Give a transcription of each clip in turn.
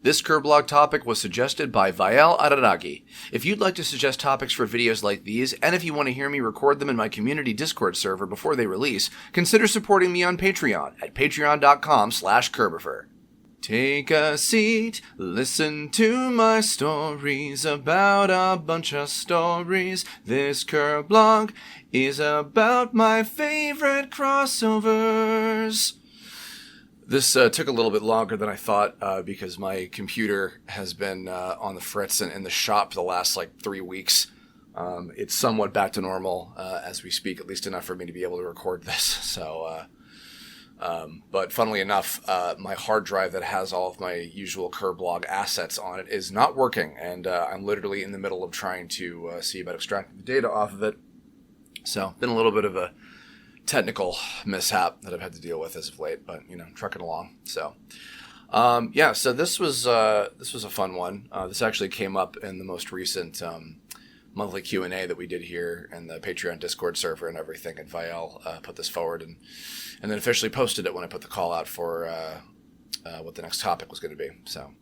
This Kirblog topic was suggested by Vial Araragi. If you'd like to suggest topics for videos like these, and if you want to hear me record them in my community Discord server before they release, consider supporting me on Patreon at patreon.com/Kirbifer. Take a seat, listen to my stories about a bunch of stories. This Kirblog is about my favorite crossovers. This took a little bit longer than I thought because my computer has been on the fritz and in the shop for the last 3 weeks. It's somewhat back to normal as we speak, at least enough for me to be able to record this. So, but funnily enough, my hard drive that has all of my usual Kirblog assets on it is not working, and I'm literally in the middle of trying to see about extracting the data off of it. So, been a little bit of a technical mishap that I've had to deal with as of late, but trucking along. So so this was a fun one. This actually came up in the most recent monthly Q&A that we did here in the Patreon Discord server and everything, and Vial put this forward and then officially posted it when I put the call out for what the next topic was going to be. So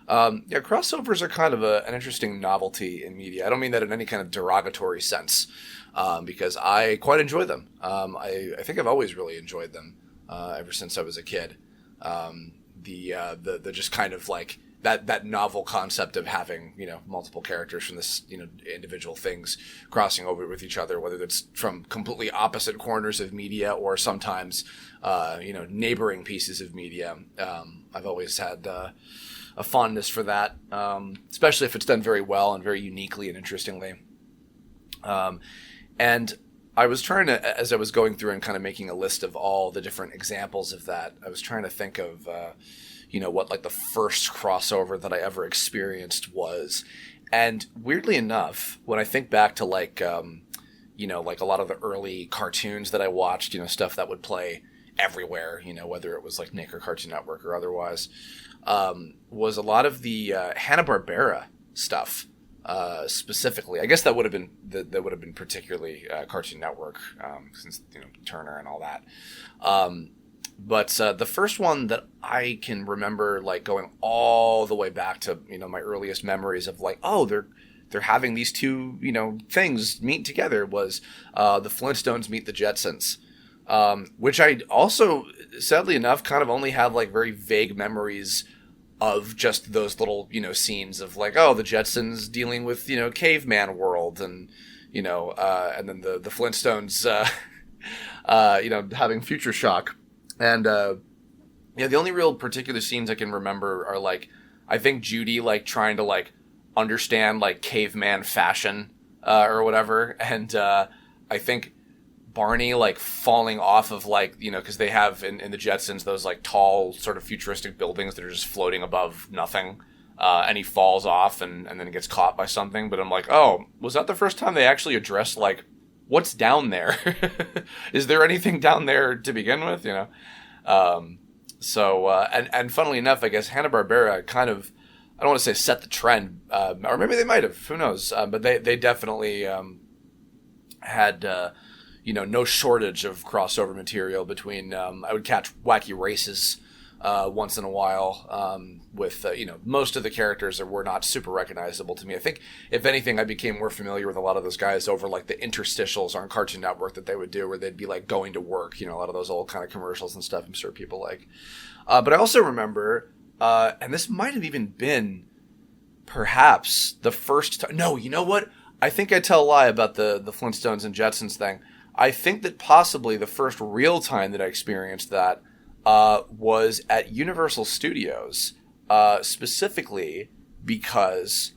crossovers are kind of an interesting novelty in media. I don't mean that in any kind of derogatory sense, because I quite enjoy them. I think I've always really enjoyed them ever since I was a kid. The just kind of that novel concept of having multiple characters from this individual things crossing over with each other, whether it's from completely opposite corners of media or sometimes neighboring pieces of media. I've always had a fondness for that, especially if it's done very well and very uniquely and interestingly. And I was trying to, as I was going through and kind of making a list of all the different examples of that, I was trying to think of, what the first crossover that I ever experienced was. And weirdly enough, when I think back to a lot of the early cartoons that I watched, stuff that would play everywhere, whether it was Nick or Cartoon Network or otherwise, was a lot of the Hanna-Barbera stuff. Specifically, I guess that would have been particularly Cartoon Network, since Turner and all that. But the first one that I can remember going all the way back to my earliest memories of they're having these two things meet together was the Flintstones meet the Jetsons, which I also sadly enough kind of only have very vague memories of, just those little, scenes of the Jetsons dealing with, caveman world and then the Flintstones, having future shock. And, the only real particular scenes I can remember are I think Judy, trying to understand caveman fashion, or whatever. And, I think Barney falling off of because they have in the Jetsons those tall sort of futuristic buildings that are just floating above nothing, and he falls off and then gets caught by something. But I'm oh, was that the first time they actually addressed what's down there? Is there anything down there to begin with? And funnily enough, I guess Hanna-Barbera kind of, I don't want to say set the trend, or maybe they might have, who knows, but they definitely had no shortage of crossover material between, I would catch Wacky Races once in a while with, most of the characters that were not super recognizable to me. I think, if anything, I became more familiar with a lot of those guys over the interstitials on Cartoon Network that they would do where they'd be going to work, a lot of those old kind of commercials and stuff I'm sure people like. But I also remember, and this might have even been perhaps the first time. No, you know what? I think I tell a lie about the Flintstones and Jetsons thing. I think that possibly the first real time that I experienced that was at Universal Studios, specifically because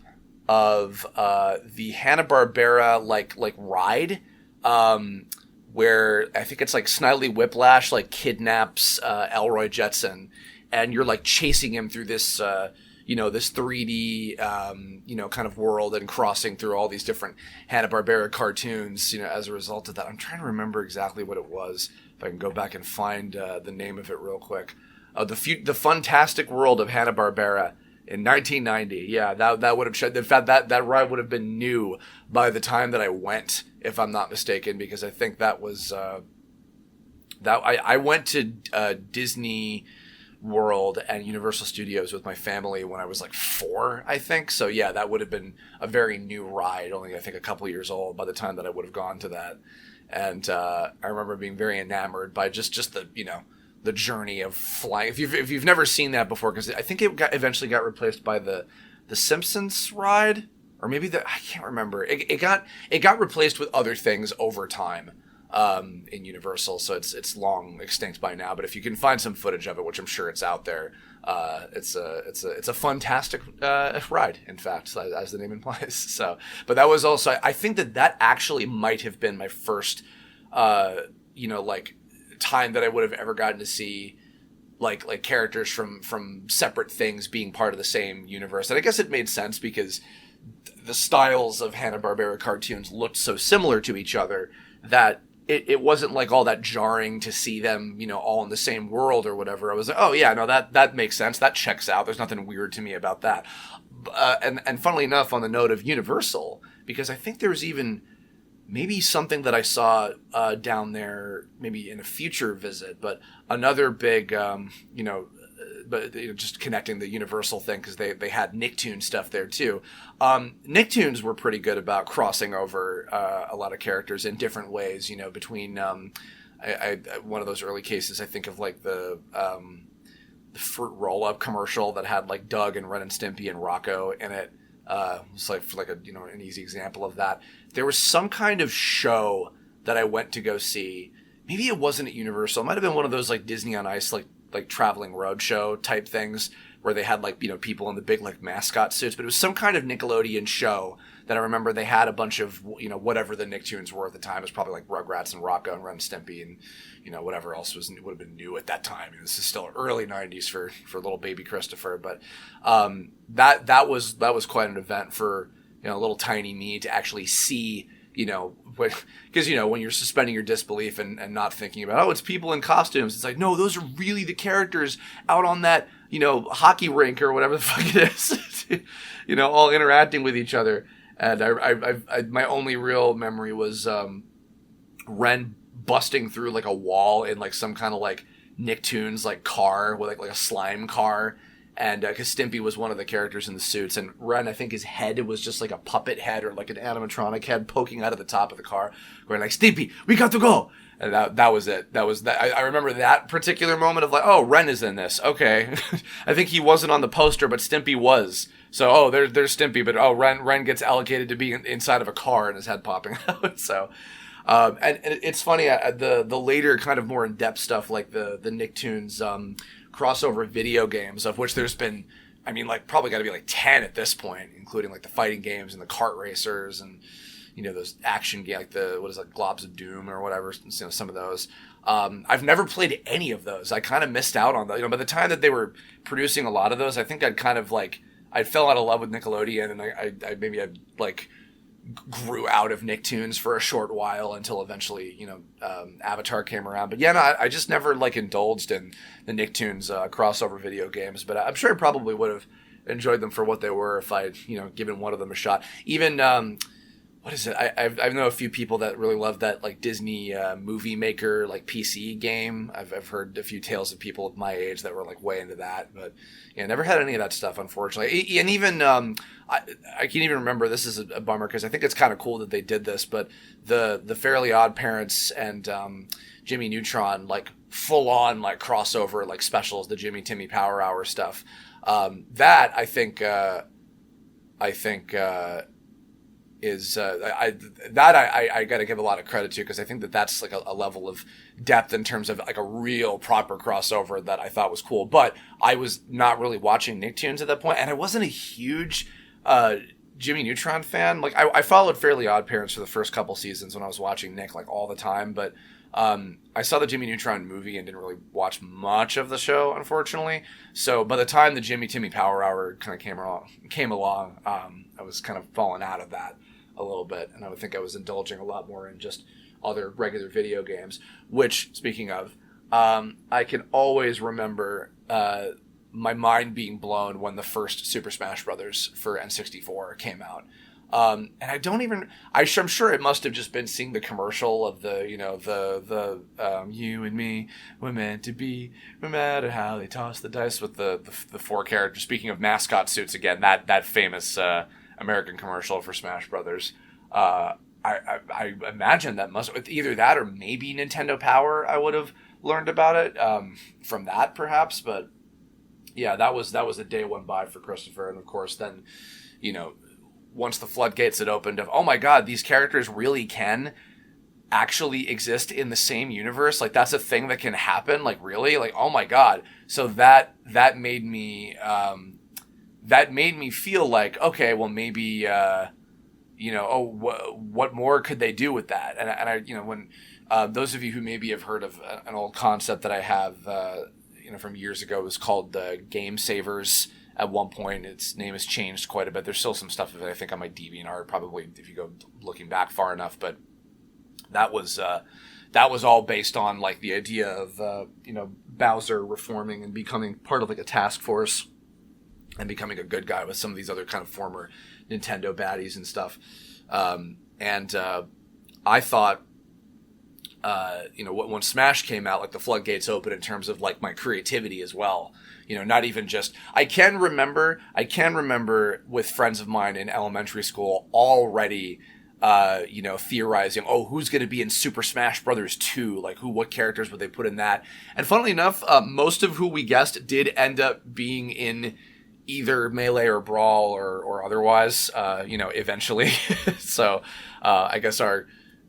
of the Hanna-Barbera ride, where I think it's Snidely Whiplash kidnaps Elroy Jetson, and you're chasing him through this this 3D, kind of world and crossing through all these different Hanna-Barbera cartoons, as a result of that. I'm trying to remember exactly what it was, if I can go back and find the name of it real quick. The Fantastic World of Hanna-Barbera in 1990. Yeah, that would have shed. In fact, that ride would have been new by the time that I went, if I'm not mistaken, because I think that was, I went to Disney World and Universal Studios with my family when I was like 4, I think. So yeah, that would have been a very new ride, only I think a couple years old by the time that I would have gone to that. And I remember being very enamored by just the, the journey of flying. If you've never seen that before, because I think it eventually got replaced by the Simpsons ride, or maybe I can't remember. It got replaced with other things over time. In Universal, so it's long extinct by now. But if you can find some footage of it, which I'm sure it's out there, it's a fantastic ride. In fact, as the name implies. So, but that was also, I think that actually might have been my first, like time that I would have ever gotten to see like characters from separate things being part of the same universe. And I guess it made sense because the styles of Hanna-Barbera cartoons looked so similar to each other that it wasn't like all that jarring to see them, all in the same world or whatever. I was like, oh yeah, no, that makes sense. That checks out. There's nothing weird to me about that. And funnily enough, on the note of Universal, because I think there was even maybe something that I saw down there, maybe in a future visit, but another big, just connecting the Universal thing, because they had Nicktoon stuff there too. Nicktoons were pretty good about crossing over a lot of characters in different ways, between one of those early cases, I think of like the fruit roll-up commercial that had like Doug and Ren and Stimpy and Rocco in it. It's like for like an easy example of that. There was some kind of show that I went to go see. Maybe it wasn't at Universal. It might have been one of those like Disney on Ice, like traveling roadshow type things where they had like, people in the big like mascot suits, but it was some kind of Nickelodeon show that I remember they had a bunch of, whatever the Nicktoons were at the time. It was probably like Rugrats and Rocco and Ren and Stimpy and, whatever else would have been new at that time. This is still early 90s for little baby Christopher. But that was quite an event for, little tiny me to actually see, because, when you're suspending your disbelief and not thinking about, it's people in costumes. It's like, no, those are really the characters out on that, hockey rink or whatever the fuck it is, all interacting with each other. And I my only real memory was Ren busting through like a wall in like some kind of like Nicktoons like car with like a slime car. And because Stimpy was one of the characters in the suits, and Ren, I think his head was just like a puppet head or like an animatronic head poking out of the top of the car, going like, "Stimpy, we got to go!" And that was it. That was that. I remember that particular moment of like, oh, Ren is in this. Okay, I think he wasn't on the poster, but Stimpy was. So there's Stimpy, but Ren gets allocated to be inside of a car and his head popping out. So. And it's funny, the later kind of more in-depth stuff like the Nicktoons crossover video games, of which there's been, probably got to be like 10 at this point, including like the fighting games and the kart racers and, those action games, like Globs of Doom or whatever, some of those. I've never played any of those. I kind of missed out on those. By the time that they were producing a lot of those, I think I'd kind of like, I fell out of love with Nickelodeon, and I grew out of Nicktoons for a short while until eventually, Avatar came around. But yeah, no, I just never indulged in the Nicktoons crossover video games. But I'm sure I probably would have enjoyed them for what they were if I'd given one of them a shot. Even what is it? I know a few people that really love that Disney Movie Maker PC game. I've heard a few tales of people of my age that were way into that, but yeah, never had any of that stuff, unfortunately. And even I can't even remember. This is a bummer because I think it's kind of cool that they did this, but the Fairly Odd Parents and Jimmy Neutron full on crossover specials, the Jimmy Timmy Power Hour stuff. That I think is I got to give a lot of credit to, because I think that's a level of depth in terms of a real proper crossover that I thought was cool. But I was not really watching Nicktoons at that point, and I wasn't a huge Jimmy Neutron fan. I followed Fairly Odd Parents for the first couple seasons when I was watching Nick all the time, but I saw the Jimmy Neutron movie and didn't really watch much of the show, unfortunately. So by the time the Jimmy Timmy Power Hour kind of came along, I was kind of falling out of that a little bit, and I would think I was indulging a lot more in just other regular video games, which, speaking of, I can always remember my mind being blown when the first Super Smash Brothers for N64 came out. And I don't even, I'm sure it must have just been seeing the commercial of the, you and me, we're meant to be, no matter how they toss the dice with the four characters. Speaking of mascot suits again, that famous, American commercial for Smash Brothers. I imagine that must, with either that or maybe Nintendo Power, I would have learned about it, from that perhaps. But yeah, that was a day went by for Christopher. And of course then, once the floodgates had opened of, oh my god, these characters really can actually exist in the same universe. Like, that's a thing that can happen. Like, really? Like, oh my god. So that made me feel like, okay, well, maybe, what more could they do with that? And I, when, those of you who maybe have heard of an old concept that I have, from years ago, was called Game Savers. At one point, its name has changed quite a bit. There's still some stuff of it, I think, on my DeviantArt, probably if you go looking back far enough. But that was all based on like the idea of Bowser reforming and becoming part of like a task force and becoming a good guy with some of these other kind of former Nintendo baddies and stuff. I thought, when Smash came out, like the floodgates opened in terms of like my creativity as well. Not even just, I can remember with friends of mine in elementary school already, theorizing, who's going to be in Super Smash Brothers 2? Like what characters would they put in that? And funnily enough, most of who we guessed did end up being in either Melee or Brawl or otherwise, eventually. So, I guess our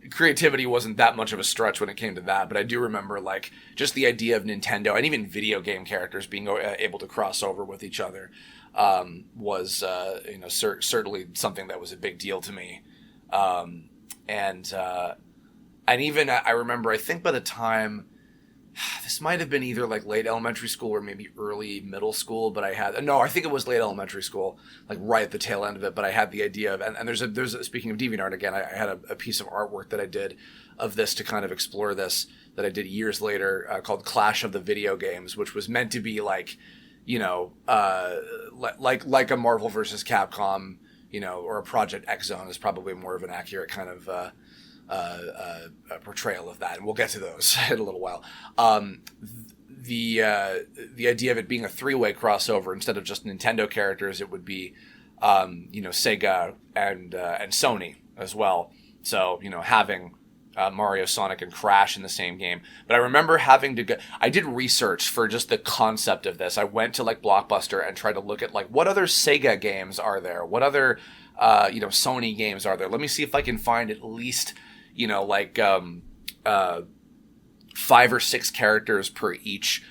creativity wasn't that much of a stretch when it came to that, but I do remember like just the idea of Nintendo and even video game characters being able to cross over with each other was certainly something that was a big deal to me. And even I remember, I think by the time, this might have been either like late elementary school or maybe early middle school, but I think it was late elementary school, like right at the tail end of it. But I had the idea of, and there's speaking of DeviantArt again, I had a piece of artwork that I did of this to kind of explore this that I did years later, called Clash of the Video Games, which was meant to be like, like a Marvel versus Capcom, or a Project X Zone is probably more of an accurate kind of, a portrayal of that, and we'll get to those in a little while. The idea of it being a three-way crossover instead of just Nintendo characters, it would be Sega and Sony as well. So having Mario, Sonic, and Crash in the same game. But I remember having to go. I did research for just the concept of this. I went to like Blockbuster and tried to look at like what other Sega games are there, what other Sony games are there. Let me see if I can find at least 5 or 6 characters per each,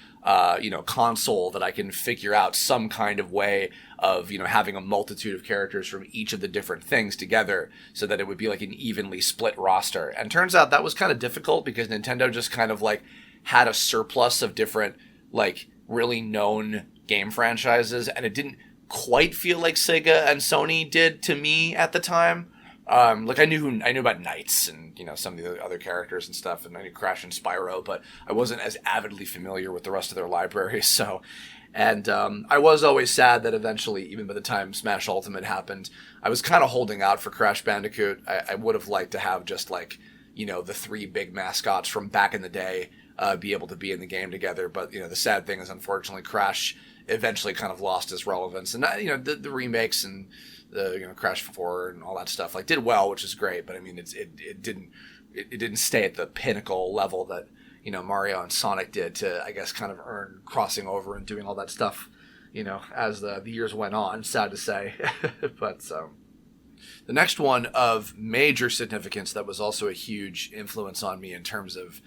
console that I can figure out some kind of way of, having a multitude of characters from each of the different things together so that it would be like an evenly split roster. And turns out that was kind of difficult because Nintendo just kind of like had a surplus of different, like really known game franchises. And it didn't quite feel like Sega and Sony did to me at the time. I knew about Knights and, some of the other characters and stuff, and I knew Crash and Spyro, but I wasn't as avidly familiar with the rest of their libraries. So, and I was always sad that eventually, even by the time Smash Ultimate happened, I was kind of holding out for Crash Bandicoot. I would have liked to have just like, the 3 big mascots from back in the day be able to be in the game together. But, the sad thing is, unfortunately, Crash eventually kind of lost its relevance. And, the remakes and the Crash 4 and all that stuff like did well, which is great, but I mean it didn't stay at the pinnacle level that Mario and Sonic did to, I guess, kind of earn crossing over and doing all that stuff as the years went on, sad to say. But the next one of major significance that was also a huge influence on me in terms of,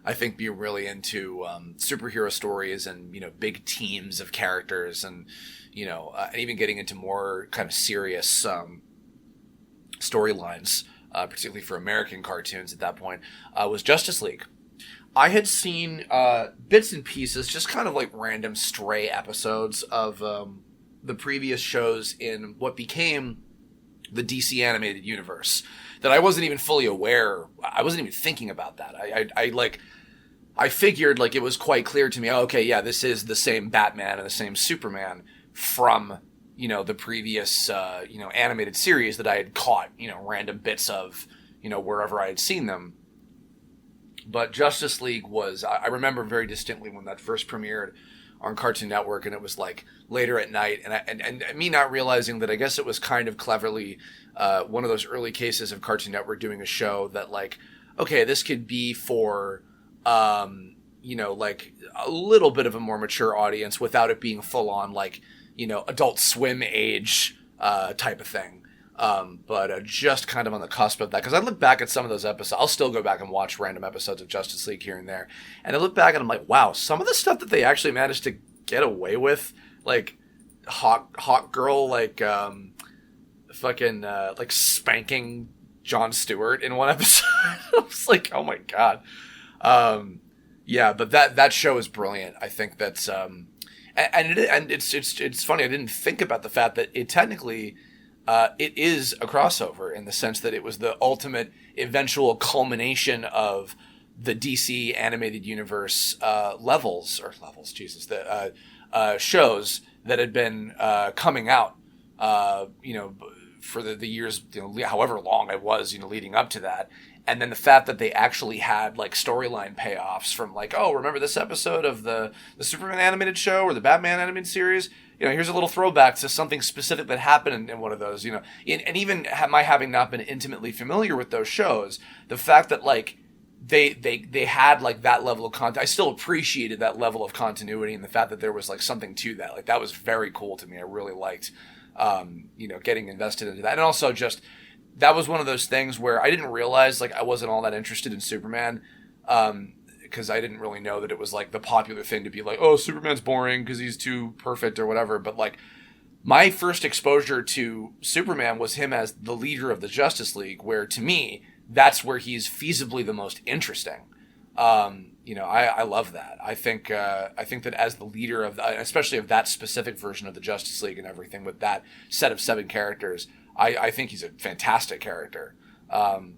I think, being really into superhero stories and big teams of characters and and even getting into more kind of serious storylines, particularly for American cartoons at that point, was Justice League. I had seen bits and pieces, just kind of like random stray episodes of the previous shows in what became the DC animated universe that I wasn't even fully aware. I wasn't even thinking about that. I figured like it was quite clear to me, okay, yeah, this is the same Batman and the same Superman from, the previous, animated series that I had caught, random bits of, wherever I had seen them. But Justice League was, I remember very distinctly when that first premiered on Cartoon Network, and it was like later at night, and me not realizing that I guess it was kind of cleverly one of those early cases of Cartoon Network doing a show that like, okay, this could be for, like a little bit of a more mature audience without it being full on like, Adult Swim age type of thing. But just kind of on the cusp of that, because I look back at some of those episodes. I'll still go back and watch random episodes of Justice League here and there, and I look back and I'm like, wow, some of the stuff that they actually managed to get away with, like hot girl, like like spanking Jon Stewart in one episode. I was like, oh my god. Yeah, but that show is brilliant. I think that's and it's funny. I didn't think about the fact that it technically. It is a crossover in the sense that it was the ultimate eventual culmination of the DC animated universe shows that had been coming out, for the years, however long it was, leading up to that. And then the fact that they actually had like storyline payoffs from like, oh, remember this episode of the Superman animated show or the Batman animated series? Here's a little throwback to something specific that happened in one of those, and even my having not been intimately familiar with those shows, the fact that like they had like that level of content, I still appreciated that level of continuity, and the fact that there was like something to that, like that was very cool to me. I really liked, getting invested into that. And also just, that was one of those things where I didn't realize like I wasn't all that interested in Superman, because I didn't really know that it was like the popular thing to be like, oh, Superman's boring because he's too perfect or whatever. But like my first exposure to Superman was him as the leader of the Justice League, where to me, that's where he's feasibly the most interesting. I love that. I think that as the leader of, especially of that specific version of the Justice League and everything with that set of 7 characters, I think he's a fantastic character. So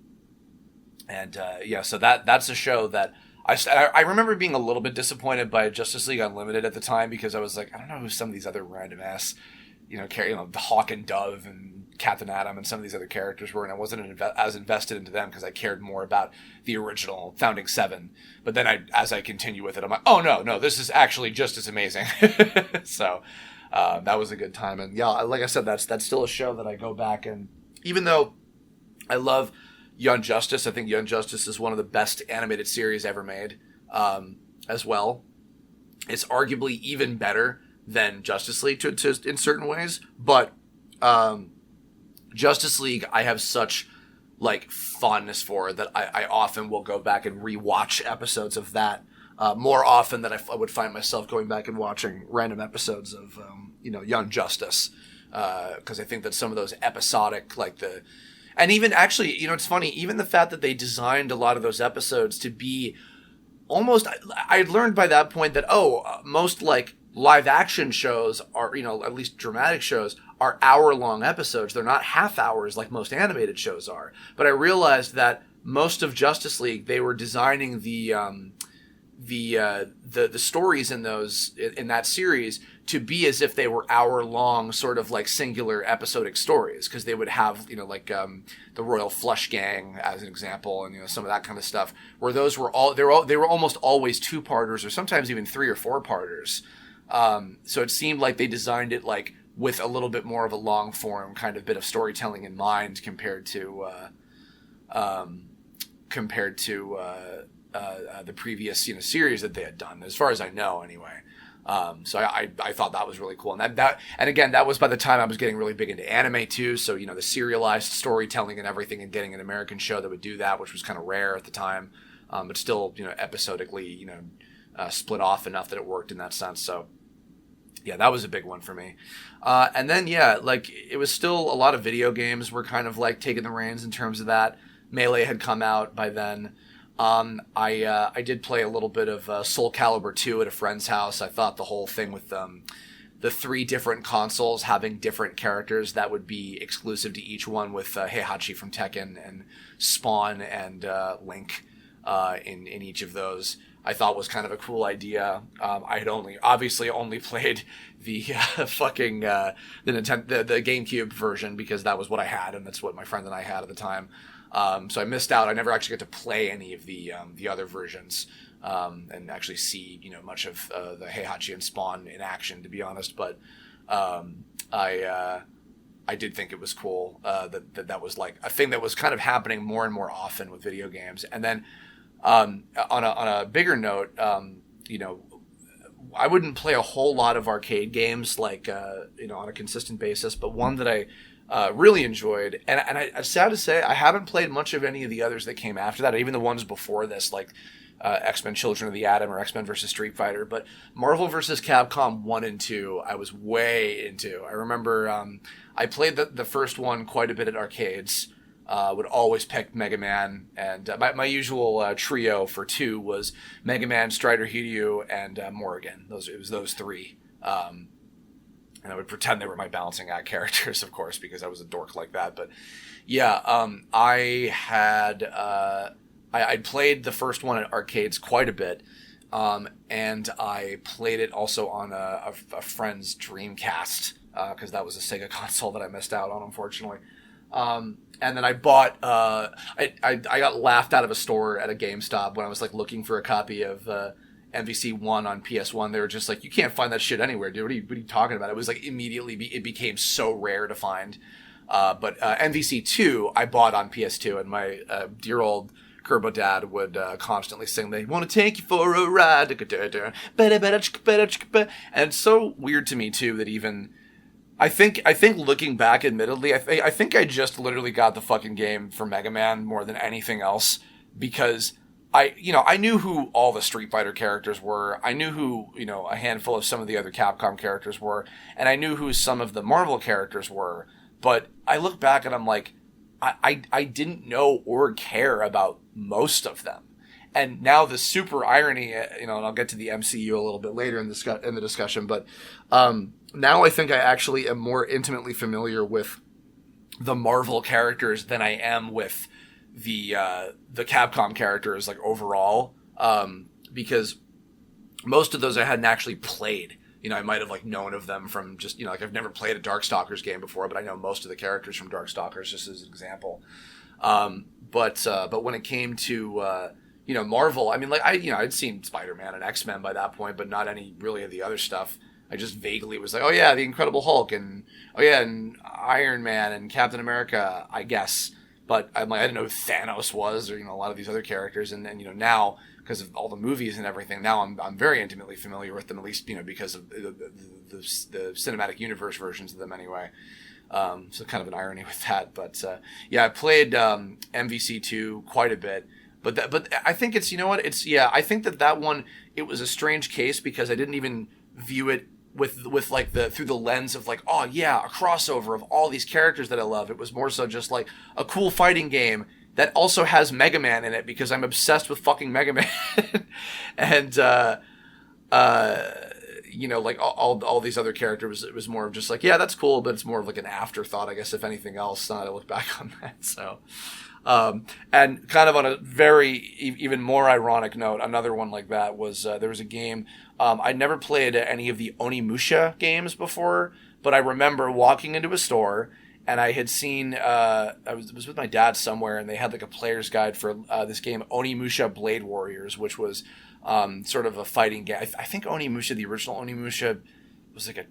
that's a show that I remember being a little bit disappointed by Justice League Unlimited at the time, because I was like, I don't know who some of these other random ass, the Hawk and Dove and Captain Atom and some of these other characters were, and I wasn't as invested into them because I cared more about the original Founding 7. But then as I continue with it, I'm like, oh no, this is actually just as amazing. So that was a good time. And yeah, like I said, that's still a show that I go back, and even though I love Young Justice, I think Young Justice is one of the best animated series ever made, as well. It's arguably even better than Justice League in certain ways, but Justice League I have such like fondness for that I often will go back and rewatch episodes of that more often than I would find myself going back and watching random episodes of Young Justice, because I think that some of those episodic, and even actually, it's funny, even the fact that they designed a lot of those episodes to be almost, I learned by that point that, most like live action shows are, at least dramatic shows, are hour-long episodes. They're not half hours like most animated shows are. But I realized that most of Justice League, they were designing the stories in that series to be as if they were hour-long, sort of like singular episodic stories, because they would have the Royal Flush Gang as an example, and some of that kind of stuff, where those were they were almost always 2-parters, or sometimes even 3 or 4-parters. So it seemed like they designed it like with a little bit more of a long form kind of bit of storytelling in mind compared to the previous series that they had done, as far as I know anyway. So I thought that was really cool, and that was by the time I was getting really big into anime too. So the serialized storytelling and everything, and getting an American show that would do that, which was kind of rare at the time, but still episodically split off enough that it worked in that sense. So yeah, that was a big one for me. And then it was still a lot of video games were kind of like taking the reins in terms of that. Melee had come out by then. I did play a little bit of Soul Calibur 2 at a friend's house. I thought the whole thing with the 3 different consoles having different characters that would be exclusive to each one, with Heihachi from Tekken and Spawn and Link in each of those. I thought was kind of a cool idea. I had obviously only played the fucking the Nintendo the GameCube version because that was what I had and that's what my friend and I had at the time. So I missed out. I never actually got to play any of the other versions and actually see much of the Heihachi and Spawn in action, to be honest. But I did think it was cool that was like a thing that was kind of happening more and more often with video games. And then on a bigger note, I wouldn't play a whole lot of arcade games like on a consistent basis, but one that I really enjoyed, and I'm sad to say I haven't played much of any of the others that came after that, even the ones before this, like X-Men Children of the Atom or X-Men vs. Street Fighter. But Marvel vs. Capcom 1 and 2 I was way into. I remember I played the first one quite a bit at arcades. Would always pick Mega Man, and my usual trio for 2 was Mega Man, Strider Hiryu, and Morrigan. It was those 3. And I would pretend they were my balancing act characters, of course, because I was a dork like that. But yeah, I played the first one at arcades quite a bit, and I played it also on a friend's Dreamcast, because that was a Sega console that I missed out on, unfortunately. And then I bought, I got laughed out of a store at a GameStop when I was like looking for a copy of MVC 1 on PS1. They were just like, you can't find that shit anywhere, dude. What are you talking about? It was like immediately, it became so rare to find. But MVC 2 I bought on PS2, and my dear old Kirbo dad would constantly sing, they want to take you for a ride. And it's so weird to me too that even I think looking back, admittedly, I think I just literally got the fucking game for Mega Man more than anything else, because I knew who all the Street Fighter characters were. I knew who, a handful of some of the other Capcom characters were, and I knew who some of the Marvel characters were. But I look back and I'm like, I didn't know or care about most of them. And now the super irony, and I'll get to the MCU a little bit later in the discussion, but now I think I actually am more intimately familiar with the Marvel characters than I am with the Capcom characters, like overall, because most of those I hadn't actually played. I might have like known of them from just, like I've never played a Darkstalkers game before, but I know most of the characters from Darkstalkers, just as an example. But when it came to Marvel, I mean, like I'd seen Spider-Man and X-Men by that point, but not any really of the other stuff. I just vaguely was like, oh yeah, the Incredible Hulk, and oh yeah, and Iron Man and Captain America, I guess. But I'm like, I didn't know who Thanos was, or a lot of these other characters, and now because of all the movies and everything, now I'm very intimately familiar with them, at least because of the cinematic universe versions of them anyway. So kind of an irony with that, but yeah, I played MVC2 quite a bit. But I think it's, I think that one, it was a strange case because I didn't even view it with like through the lens of like, oh yeah, a crossover of all these characters that I love. It was more so just like a cool fighting game that also has Mega Man in it because I'm obsessed with fucking Mega Man. And like all these other characters, it was more of just like, yeah, that's cool, but it's more of like an afterthought, I guess, if anything else. Now that I look back on that, so. And kind of on a very even more ironic note, another one like that was there was a game. I'd never played any of the Onimusha games before, but I remember walking into a store and I had seen I was with my dad somewhere, and they had like a player's guide for this game Onimusha Blade Warriors, which was sort of a fighting game. I think Onimusha, the original Onimusha, was like I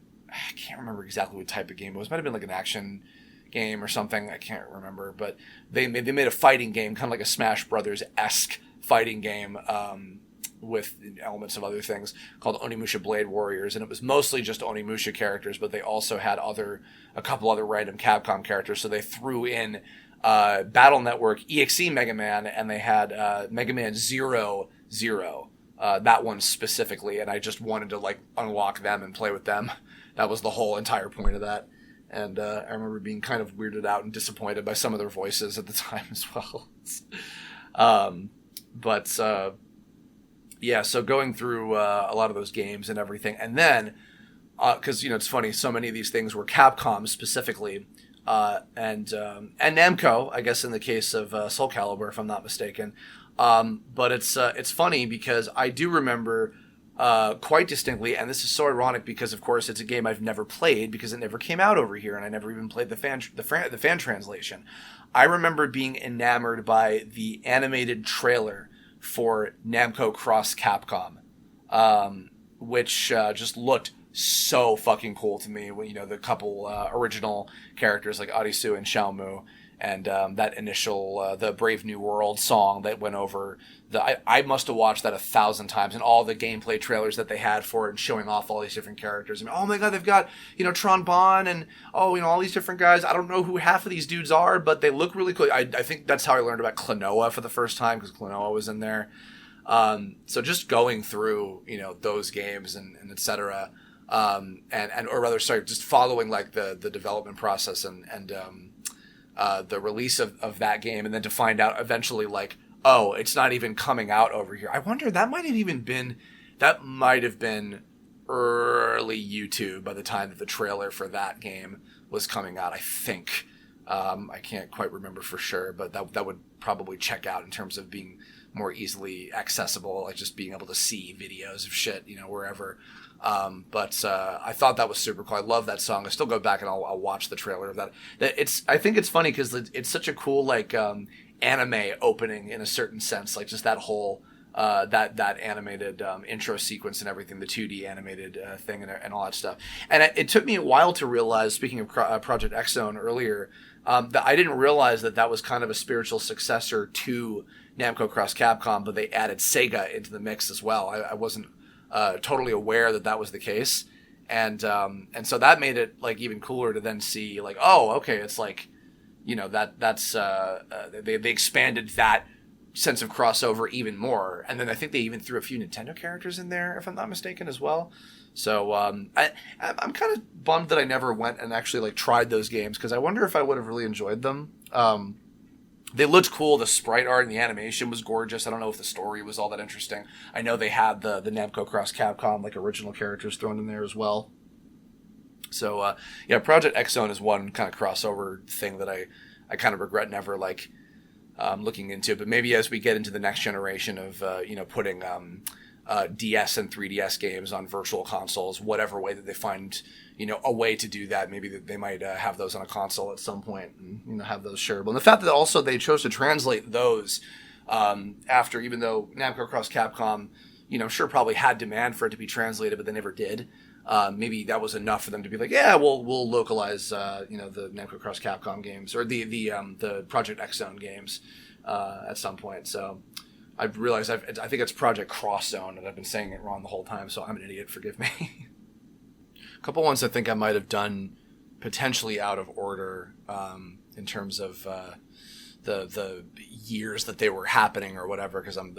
can't remember exactly what type of game it was. It might have been like an action game or something. I can't remember, but they made a fighting game, kind of like a Smash Brothers-esque fighting game with elements of other things, called Onimusha Blade Warriors, and it was mostly just Onimusha characters, but they also had a couple other random Capcom characters, so they threw in Battle Network EXE Mega Man, and they had Mega Man 0, that one specifically, and I just wanted to like unlock them and play with them. That was the whole entire point of that. And I remember being kind of weirded out and disappointed by some of their voices at the time as well. Yeah, so going through a lot of those games and everything. And then, because, it's funny, so many of these things were Capcom specifically. And Namco, I guess in the case of Soul Calibur, if I'm not mistaken. But it's funny because I do remember quite distinctly, and this is so ironic because, of course, it's a game I've never played because it never came out over here, and I never even played the fan translation. I remember being enamored by the animated trailer for Namco Cross Capcom, which just looked so fucking cool to me. When, you know, the couple original characters like Arisu and Xiaomu, and that initial the Brave New World song that went over I must have watched that 1,000 times, and all the gameplay trailers that they had for it and showing off all these different characters. I mean, oh my god, they've got, you know, Tron Bonne and all these different guys. I don't know who half of these dudes are, but they look really cool. I think that's how I learned about Klonoa for the first time, because Klonoa was in there. So just going through, you know, those games and et cetera, just following like the development process and the release of that game, and then to find out eventually, like, oh, it's not even coming out over here. I wonder, that might have been early YouTube by the time that the trailer for that game was coming out, I think. I can't quite remember for sure, but that would probably check out in terms of being more easily accessible, like just being able to see videos of shit, you know, wherever. But I thought that was super cool. I love that song. I still go back and I'll watch the trailer of that. I think it's funny because it's such a cool, like, anime opening in a certain sense, like just that whole that animated intro sequence and everything, the 2D animated thing and all that stuff. And it took me a while to realize, speaking of Project X Zone earlier, that I didn't realize that was kind of a spiritual successor to Namco Cross Capcom, but they added Sega into the mix as well. I wasn't totally aware that was the case, and so that made it like even cooler to then see, like, oh, okay, it's like, you know, that's they expanded that sense of crossover even more, and then I think they even threw a few Nintendo characters in there, if I'm not mistaken, as well. So I'm kind of bummed that I never went and actually like tried those games, because I wonder if I would have really enjoyed them. They looked cool. The sprite art and the animation was gorgeous. I don't know if the story was all that interesting. I know they had the Namco Cross Capcom, like, original characters thrown in there as well. So, yeah, Project X Zone is one kind of crossover thing that I kind of regret never, like, looking into. But maybe as we get into the next generation of, you know, putting DS and 3DS games on virtual consoles, whatever way that they find, you know, a way to do that, maybe they might have those on a console at some point and, you know, have those shareable. And the fact that also they chose to translate those after, even though Namco Cross Capcom, you know, sure probably had demand for it to be translated, but they never did. Maybe that was enough for them to be like, yeah, we'll localize, you know, the Namco Cross Capcom games, or the Project X Zone games at some point. So I've realized I think it's Project Cross Zone, and I've been saying it wrong the whole time, so I'm an idiot, forgive me. A couple ones I think I might have done potentially out of order in terms of the years that they were happening or whatever, because I'm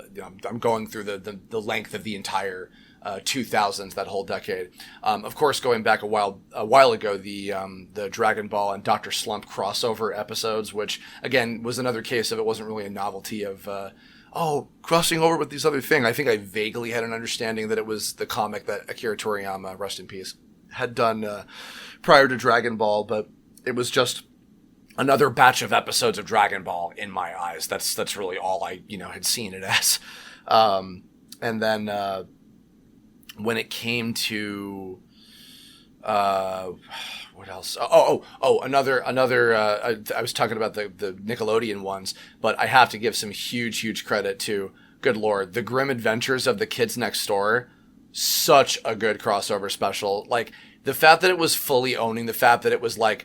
going through the length of the entire 2000s, that whole decade. Of course, going back a while ago, the Dragon Ball and Dr. Slump crossover episodes, which again was another case of it wasn't really a novelty of crossing over with these other thing. I think I vaguely had an understanding that it was the comic that Akira Toriyama, rest in peace, had done prior to Dragon Ball, but it was just another batch of episodes of Dragon Ball in my eyes. That's really all I, you know, had seen it as. And then when it came to what else? Another. I was talking about the Nickelodeon ones, but I have to give some huge credit to, good lord, The Grim Adventures of the Kids Next Door. Such a good crossover special. Like, the fact that it was fully owning the fact that it was like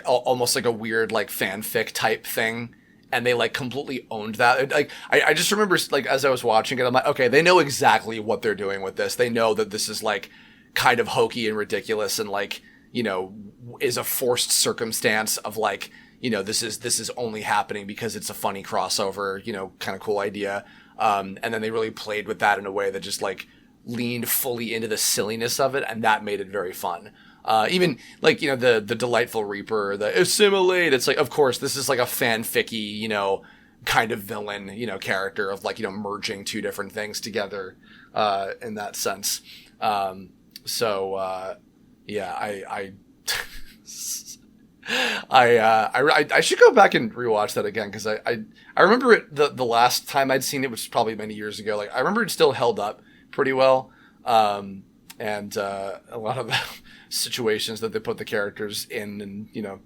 almost like a weird, like, fanfic type thing, and they, like, completely owned that. Like, I just remember, like, as I was watching it, I'm like, okay, they know exactly what they're doing with this. They know that this is, like, kind of hokey and ridiculous, and, like, you know, is a forced circumstance of, like, you know, this is only happening because it's a funny crossover, you know, kind of cool idea. And then they really played with that in a way that just, like, leaned fully into the silliness of it, and that made it very fun. Even, like, you know, the Delightful Reaper, the Assimilate, it's like, of course, this is like a fanficky, you know, kind of villain, you know, character of, like, you know, merging two different things together in that sense. Yeah, I should go back and rewatch that again because I remember it the last time I'd seen it, which was probably many years ago. Like I remember it still held up pretty well, and a lot of the situations that they put the characters in, and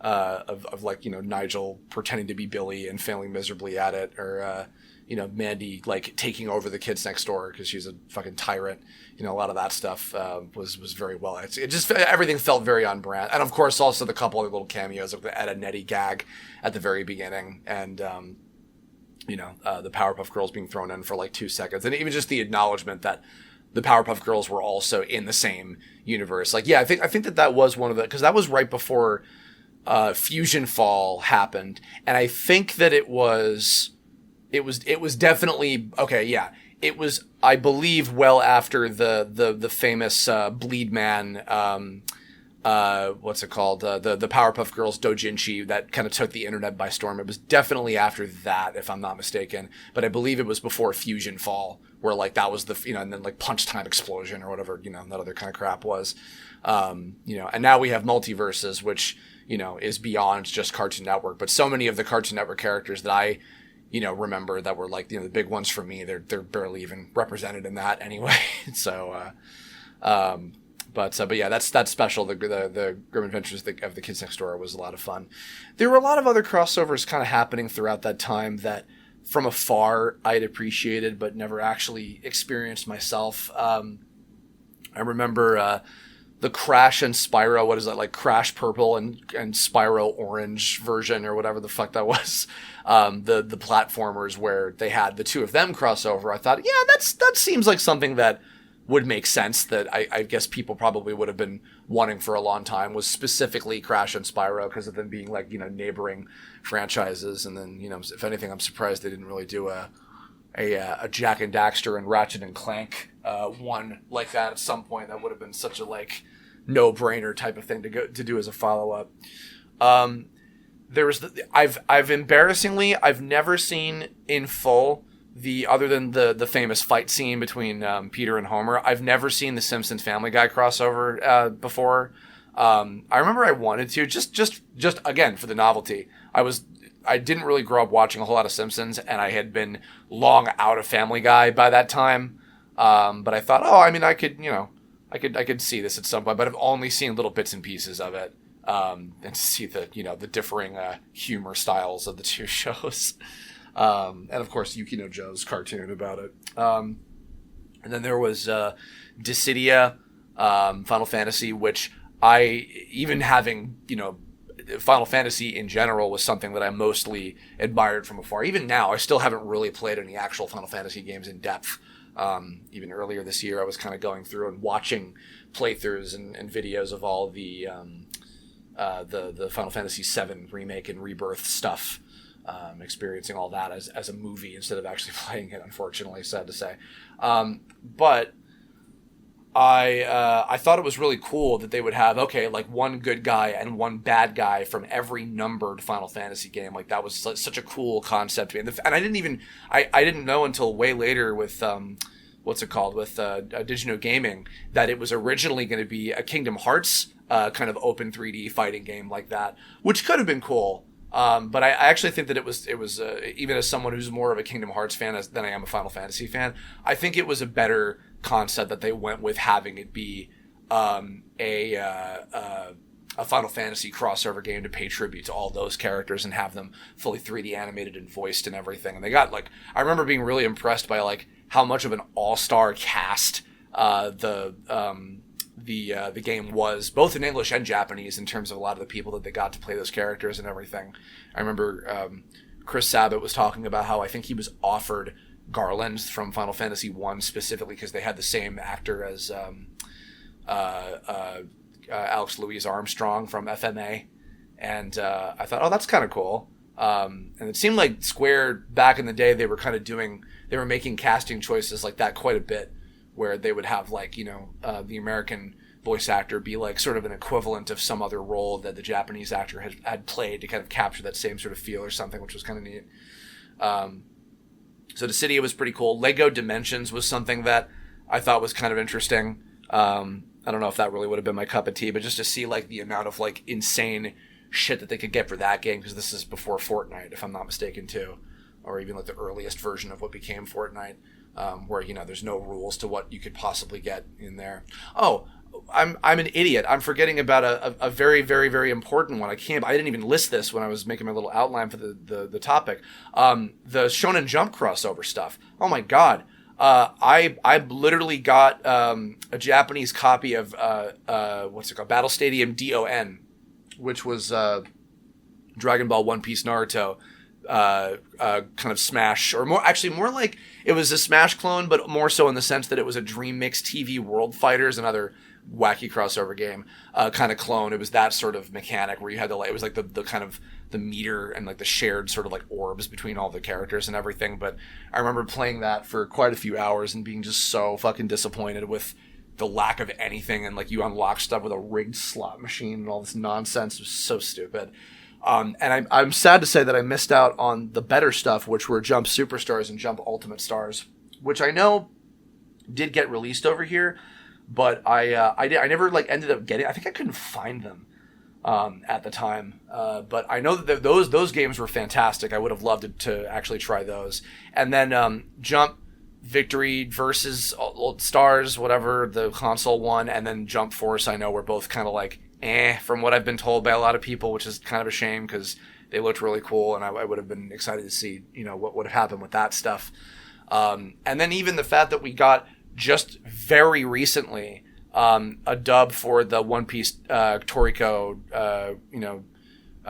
of like Nigel pretending to be Billy and failing miserably at it, or Mandy like taking over the kids next door because she's a fucking tyrant. A lot of that stuff was very well. It just everything felt very on brand, and of course also the couple of little cameos of the Ed and Nettie gag at the very beginning, and the Powerpuff Girls being thrown in for like 2 seconds, and even just the acknowledgement that the Powerpuff Girls were also in the same universe. Like, yeah, I think that was one of the, because that was right before Fusion Fall happened, and I think that it was definitely okay. Yeah, it was, I believe, well after the famous Bleed Man. What's it called? The Powerpuff Girls doujinshi that kind of took the internet by storm. It was definitely after that, if I'm not mistaken. But I believe it was before Fusion Fall, where like that was the and then like Punch Time Explosion or whatever that other kind of crap was. And now we have multiverses, which is beyond just Cartoon Network. But so many of the Cartoon Network characters that I remember that were like the big ones for me, they're barely even represented in that anyway. So. But yeah, that's special. The Grim Adventures of the Kids Next Door was a lot of fun. There were a lot of other crossovers kind of happening throughout that time that, from afar, I'd appreciated but never actually experienced myself. I remember the Crash and Spyro. What is that, like Crash Purple and Spyro Orange version or whatever the fuck that was. The platformers where they had the two of them crossover. I thought, yeah, that seems like something that would make sense, that I guess people probably would have been wanting for a long time, was specifically Crash and Spyro because of them being like, neighboring franchises. And then, if anything, I'm surprised they didn't really do a Jack and Daxter and Ratchet and Clank one like that at some point. That would have been such a like no-brainer type of thing to do as a follow-up. There was I've embarrassingly, I've never seen in full other than the famous fight scene between Peter and Homer. I've never seen the Simpsons Family Guy crossover before. I remember I wanted to just again for the novelty. I didn't really grow up watching a whole lot of Simpsons, and I had been long out of Family Guy by that time. But I thought, I could see this at some point, but I've only seen little bits and pieces of it. And to see the differing humor styles of the two shows. And of course, Yukino Joe's cartoon about it. And then there was Dissidia, Final Fantasy, which even having, Final Fantasy in general was something that I mostly admired from afar. Even now, I still haven't really played any actual Final Fantasy games in depth. Even earlier this year, I was kind of going through and watching playthroughs and videos of all the Final Fantasy VII remake and rebirth stuff. Experiencing all that as a movie instead of actually playing it, unfortunately, sad to say. But I thought it was really cool that they would have, like one good guy and one bad guy from every numbered Final Fantasy game. Like that was such a cool concept. And I didn't know until way later with, with Digino Gaming, that it was originally going to be a Kingdom Hearts kind of open 3D fighting game like that, which could have been cool. But I actually think that it was even as someone who's more of a Kingdom Hearts fan than I am a Final Fantasy fan, I think it was a better concept that they went with having it be a Final Fantasy crossover game to pay tribute to all those characters and have them fully 3D animated and voiced and everything. And they got I remember being really impressed by how much of an all-star cast the game was, both in English and Japanese, in terms of a lot of the people that they got to play those characters and everything. I remember Chris Sabat was talking about how I think he was offered Garland from Final Fantasy I specifically because they had the same actor as Alex Louise Armstrong from FMA. And I thought, that's kind of cool. And it seemed like Square back in the day, they were making casting choices like that quite a bit, where they would have the American voice actor be sort of an equivalent of some other role that the Japanese actor had played to kind of capture that same sort of feel or something, which was kind of neat. So Dissidia was pretty cool. Lego Dimensions was something that I thought was kind of interesting. I don't know if that really would have been my cup of tea, but just to see the amount of insane shit that they could get for that game, because this is before Fortnite, if I'm not mistaken, too, or even like the earliest version of what became Fortnite, where, you know, there's no rules to what you could possibly get in there. Oh, I'm an idiot. I'm forgetting about a very, very, very important one. I didn't even list this when I was making my little outline for the topic. The Shonen Jump crossover stuff. Oh my god. I literally got a Japanese copy of what's it called? Battle Stadium DON, which was Dragon Ball, One Piece, Naruto, kind of Smash, or more like it was a Smash clone, but more so in the sense that it was a Dream Mix TV World Fighters, another wacky crossover game, kind of clone. It was that sort of mechanic where you had to, like, it was like the kind of the meter and like the shared sort of like orbs between all the characters and everything. But I remember playing that for quite a few hours and being just so fucking disappointed with the lack of anything, and like you unlock stuff with a rigged slot machine and all this nonsense. It was so stupid. And I'm sad to say that I missed out on the better stuff, which were Jump Superstars and Jump Ultimate Stars, which I know did get released over here, but I never like ended up getting. I think I couldn't find them at the time. But I know that those games were fantastic. I would have loved to actually try those. And then Jump Victory versus Stars, whatever the console one, and then Jump Force, I know were both kind of like from what I've been told by a lot of people, which is kind of a shame because they looked really cool, and I would have been excited to see, you know, what would have happened with that stuff. And then even the fact that we got just very recently a dub for the One Piece Toriko,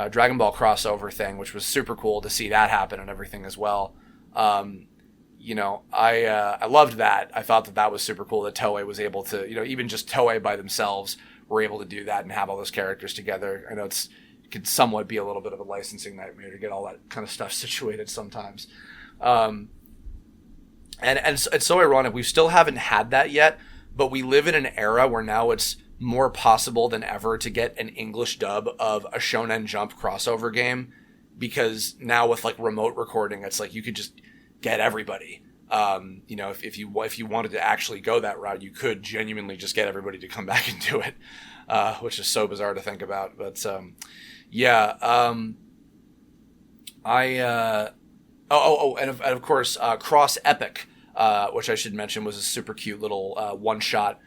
Dragon Ball crossover thing, which was super cool to see that happen and everything as well. I loved that. I thought that was super cool that Toei was able to, even just Toei by themselves were able to do that and have all those characters together. I know it could somewhat be a little bit of a licensing nightmare to get all that kind of stuff situated sometimes. And it's so ironic. We still haven't had that yet, but we live in an era where now it's more possible than ever to get an English dub of a Shonen Jump crossover game, because now with like remote recording, it's like you could just get everybody. If you wanted to actually go that route, you could genuinely just get everybody to come back and do it, which is so bizarre to think about. But and of course, Cross Epic, which I should mention was a super cute little one-shot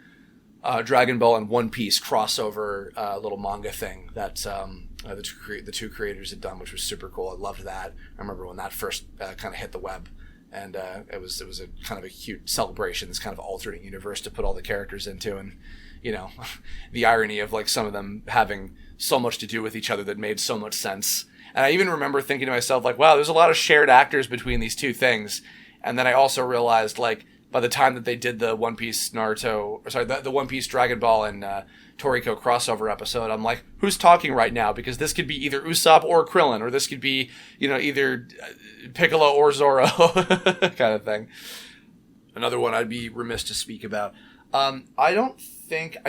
Dragon Ball and One Piece crossover little manga thing that the two creators had done, which was super cool. I loved that. I remember when that first kind of hit the web. And it was a kind of a cute celebration, this kind of alternate universe to put all the characters into, and the irony of like some of them having so much to do with each other that made so much sense. And I even remember thinking to myself, like, wow, there's a lot of shared actors between these two things. And then I also realized, like, by the time that they did the One Piece the One Piece Dragon Ball and Toriko crossover episode, I'm like, who's talking right now? Because this could be either Usopp or Krillin, or this could be, either Piccolo or Zoro kind of thing. Another one I'd be remiss to speak about. I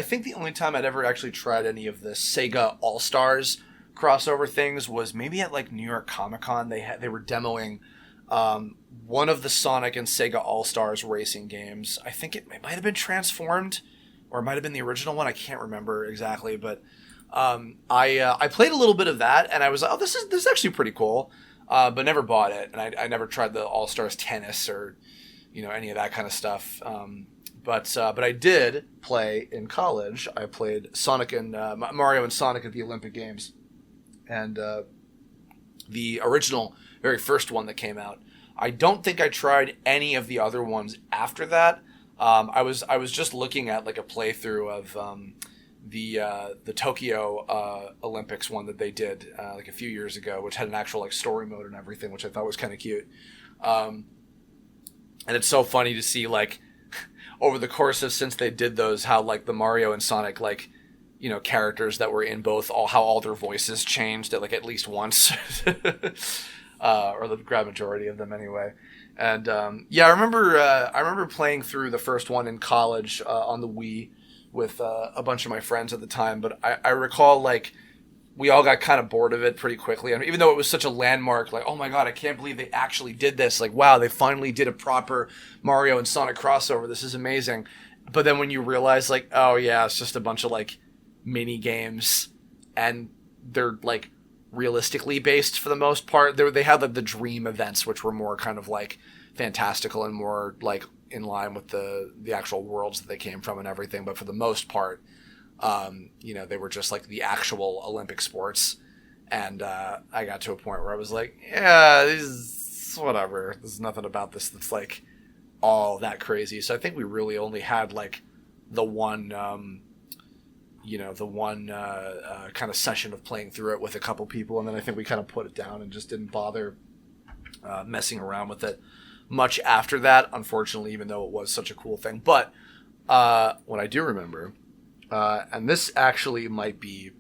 think the only time I'd ever actually tried any of the Sega All-Stars crossover things was maybe at like New York Comic Con. They were demoing one of the Sonic and Sega All-Stars racing games. I think it might have been Transformed, or it might have been the original one. I can't remember exactly, but I played a little bit of that, and I was like, oh, this is actually pretty cool, but never bought it, and I never tried the All-Stars Tennis or any of that kind of stuff. But I did play in college. I played Sonic and Mario and Sonic at the Olympic Games, and the original, very first one that came out. I don't think I tried any of the other ones after that. I was just looking at like a playthrough of the Tokyo Olympics one that they did like a few years ago, which had an actual like story mode and everything, which I thought was kind of cute. And it's so funny to see like over the course of since they did those, how like the Mario and Sonic like characters that were in both, how all their voices changed at least once. Or the grand majority of them anyway. And I remember playing through the first one in college on the Wii with a bunch of my friends at the time. But I recall like we all got kind of bored of it pretty quickly. And even though it was such a landmark, like, oh my god, I can't believe they actually did this. Like, wow, they finally did a proper Mario and Sonic crossover. This is amazing. But then when you realize like, oh yeah, it's just a bunch of like mini games, and they're like realistically based for the most part. They had like the dream events, which were more kind of like fantastical and more like in line with the actual worlds that they came from and everything. But for the most part, they were just like the actual Olympic sports. And I got to a point where I was like, yeah, whatever. There's nothing about this that's like all that crazy. So I think we really only had like the one kind of session of playing through it with a couple people, and then I think we kind of put it down and just didn't bother messing around with it much after that, unfortunately, even though it was such a cool thing. But what I do remember, and this actually might be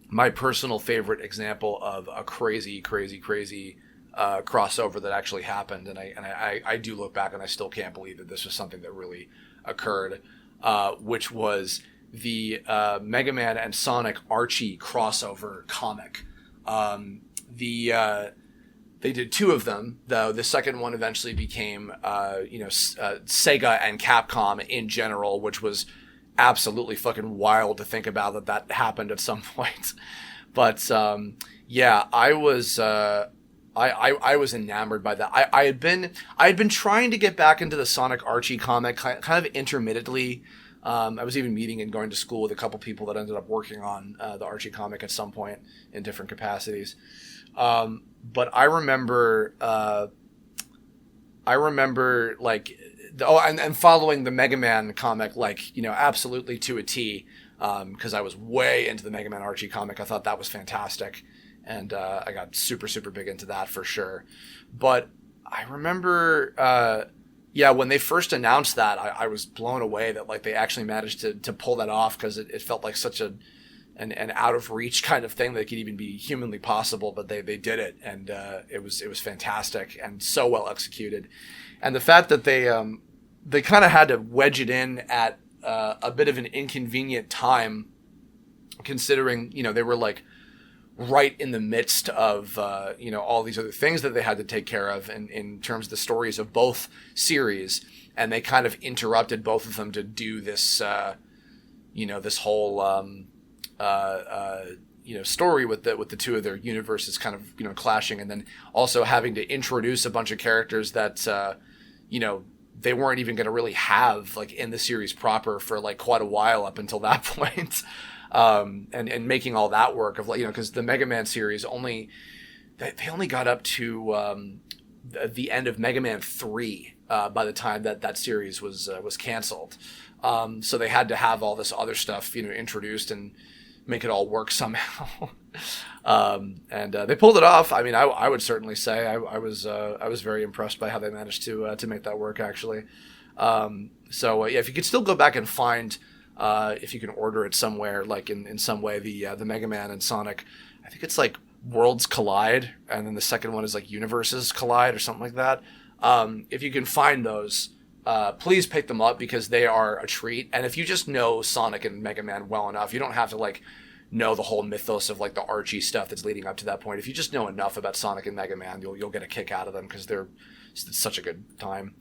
my personal favorite example of a crazy crossover that actually happened, and I do look back and I still can't believe that this was something that really occurred, which was the Mega Man and Sonic Archie crossover comic. They did two of them, though. The second one eventually became Sega and Capcom in general, which was absolutely fucking wild to think about that happened at some point. But I was I was enamored by that. I had been trying to get back into the Sonic Archie comic kind of intermittently. I was even meeting and going to school with a couple people that ended up working on the Archie comic at some point in different capacities. But I remember like, and following the Mega Man comic, like, absolutely to a T, because I was way into the Mega Man Archie comic. I thought that was fantastic. And I got super, super big into that for sure. But I remember, when they first announced that, I was blown away that like they actually managed to pull that off, because it felt like such an out of reach kind of thing that could even be humanly possible. But they did it, and it was fantastic and so well executed. And the fact that they kind of had to wedge it in at a bit of an inconvenient time, considering they were like right in the midst of all these other things that they had to take care of in terms of the stories of both series, and they kind of interrupted both of them to do this this whole story with the two of their universes kind of clashing, and then also having to introduce a bunch of characters that they weren't even going to really have like in the series proper for like quite a while up until that point. And making all that work of like, because the Mega Man series they only got up to the end of Mega Man 3 by the time that series was canceled. So they had to have all this other stuff introduced and make it all work somehow. And they pulled it off. I mean, I would certainly say I was very impressed by how they managed to make that work, actually. If you could still go back and find, if you can order it somewhere, like in some way, the Mega Man and Sonic, I think it's like Worlds Collide, and then the second one is like Universes Collide or something like that. If you can find those, please pick them up, because they are a treat. And if you just know Sonic and Mega Man well enough, you don't have to like know the whole mythos of like the Archie stuff that's leading up to that point. If you just know enough about Sonic and Mega Man, you'll get a kick out of them, because it's such a good time.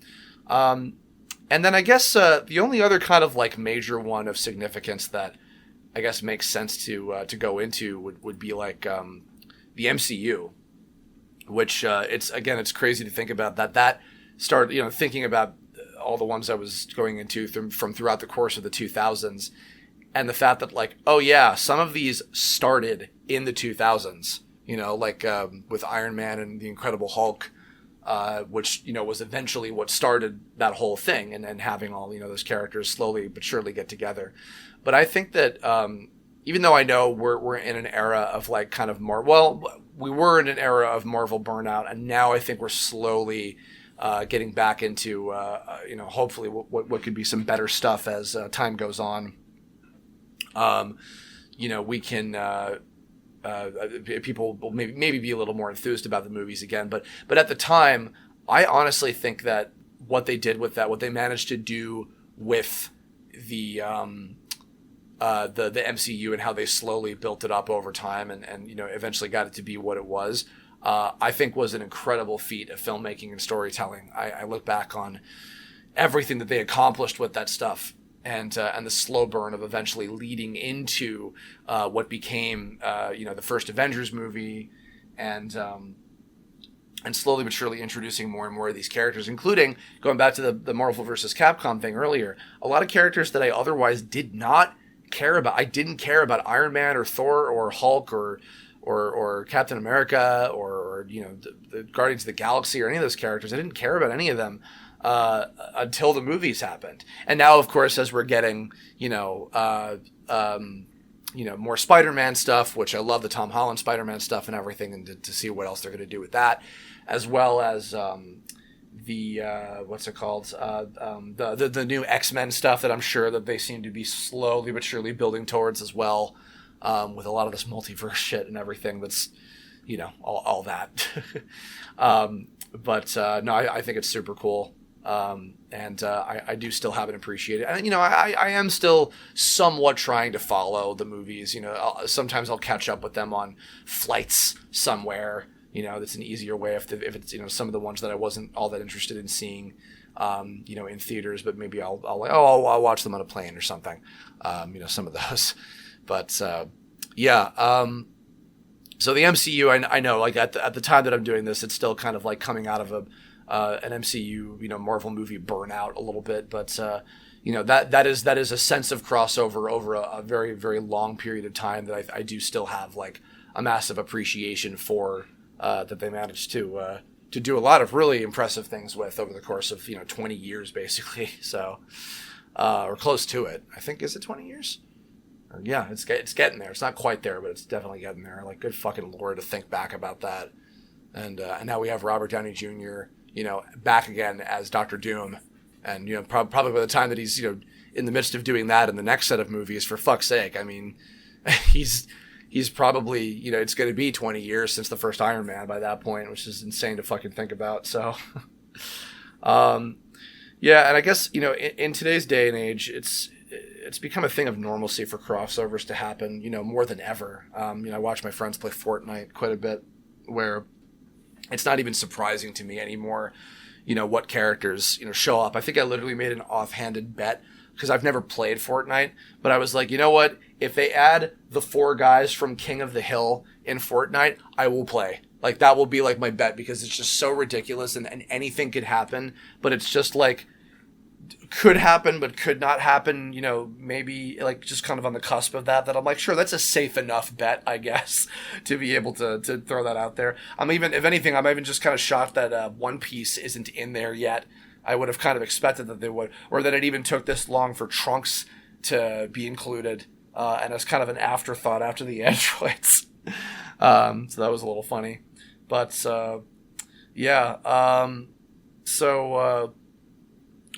And then I guess the only other kind of like major one of significance that I guess makes sense to go into would be like the MCU, which it's crazy to think about that started, thinking about all the ones I was going into from throughout the course of the 2000s, and the fact that like, oh yeah, some of these started in the 2000s, like with Iron Man and the Incredible Hulk, which was eventually what started that whole thing, and having all those characters slowly but surely get together. But I think that even though I know we're in an era of like kind of more, we were in an era of Marvel burnout, and now I think we're slowly getting back into hopefully what could be some better stuff as time goes on. We can. People will maybe be a little more enthused about the movies again, but at the time, I honestly think that what they did with that, what they managed to do with the MCU and how they slowly built it up over time and eventually got it to be what it was, I think was an incredible feat of filmmaking and storytelling. I look back on everything that they accomplished with that stuff, and the slow burn of eventually leading into what became the first Avengers movie, and slowly but surely introducing more and more of these characters, including, going back to the Marvel vs. Capcom thing earlier, a lot of characters that I otherwise did not care about. I didn't care about Iron Man or Thor or Hulk or Captain America or the Guardians of the Galaxy or any of those characters. I didn't care about any of them until the movies happened. And now, of course, as we're getting more Spider-Man stuff, which I love the Tom Holland Spider-Man stuff and everything, and to see what else they're going to do with that, as well as the new X-Men stuff that I'm sure that they seem to be slowly but surely building towards as well, with a lot of this multiverse shit and everything that's, all that. No, I think it's super cool. I do still have it appreciated. And, I am still somewhat trying to follow the movies. Sometimes I'll catch up with them on flights somewhere. That's an easier way if it's, some of the ones that I wasn't all that interested in seeing, in theaters, but maybe I'll watch them on a plane or something. Some of those, but, so the MCU, I know, like at the time that I'm doing this, it's still kind of like coming out of an MCU, Marvel movie burnout a little bit, but that is a sense of crossover over a very, very long period of time that I do still have like a massive appreciation for, that they managed to do a lot of really impressive things with over the course of 20 years basically. So or close to it. I think, is it 20 years? Yeah, it's getting there. It's not quite there, but it's definitely getting there. Like, good fucking lord to think back about that. And now we have Robert Downey Jr., back again as Dr. Doom. And, probably by the time that he's, in the midst of doing that in the next set of movies, for fuck's sake, I mean, he's probably, it's going to be 20 years since the first Iron Man by that point, which is insane to fucking think about. So, yeah, and I guess, in today's day and age, it's become a thing of normalcy for crossovers to happen, more than ever. I watch my friends play Fortnite quite a bit, where it's not even surprising to me anymore, what characters, show up. I think I literally made an offhanded bet, because I've never played Fortnite, but I was like, you know what? If they add the 4 guys from King of the Hill in Fortnite, I will play. Like, that will be like my bet, because it's just so ridiculous and anything could happen, but it's just like, could happen, but could not happen, maybe like just kind of on the cusp of that I'm like, sure, that's a safe enough bet, I guess, to be able to throw that out there. If anything, I'm even just kind of shocked that One Piece isn't in there yet. I would have kind of expected that they would, or that it even took this long for Trunks to be included, and as kind of an afterthought after the androids. So that was a little funny, but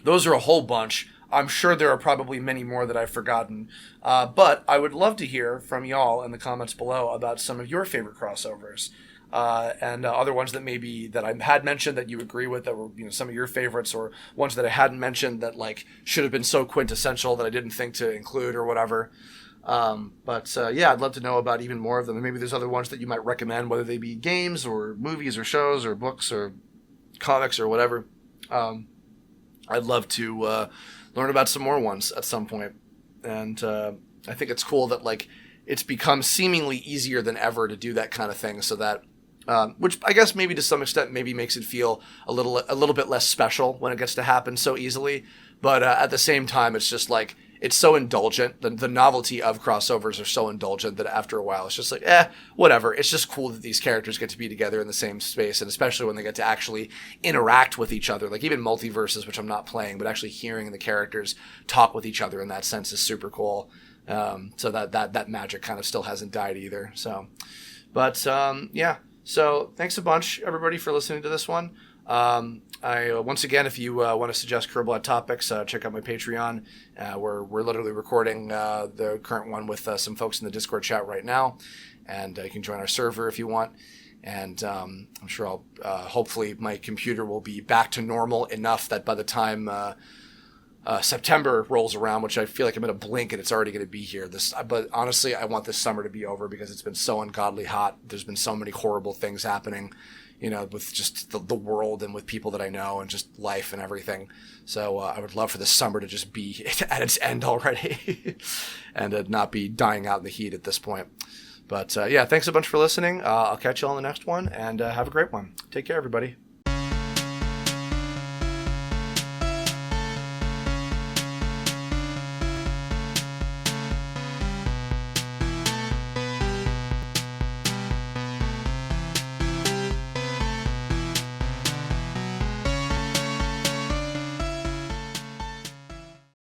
those are a whole bunch. I'm sure there are probably many more that I've forgotten. But I would love to hear from y'all in the comments below about some of your favorite crossovers. And other ones that I had mentioned that you agree with, that were some of your favorites, or ones that I hadn't mentioned that like should have been so quintessential that I didn't think to include or whatever. I'd love to know about even more of them. And maybe there's other ones that you might recommend, whether they be games or movies or shows or books or comics or whatever. I'd love to learn about some more ones at some point. And I think it's cool that like it's become seemingly easier than ever to do that kind of thing, so that which I guess maybe to some extent maybe makes it feel a little bit less special when it gets to happen so easily. But at the same time, it's just like, it's so indulgent. The novelty of crossovers are so indulgent that after a while, it's just like, whatever. It's just cool that these characters get to be together in the same space, and especially when they get to actually interact with each other. Like even multiverses, which I'm not playing, but actually hearing the characters talk with each other in that sense is super cool. So that magic kind of still hasn't died either. So, but So thanks a bunch, everybody, for listening to this one. Once again, if you want to suggest Kirblog topics, check out my Patreon. We're literally recording the current one with some folks in the Discord chat right now, and you can join our server if you want. And I'm sure hopefully my computer will be back to normal enough that by the time September rolls around, which I feel like I'm going to blink and it's already going to be here. But honestly, I want this summer to be over because it's been so ungodly hot. There's been so many horrible things happening. with just the world and with people that I know and just life and everything. So I would love for the summer to just be at its end already and not be dying out in the heat at this point. But yeah, thanks a bunch for listening. I'll catch you on the next one, and have a great one. Take care, everybody.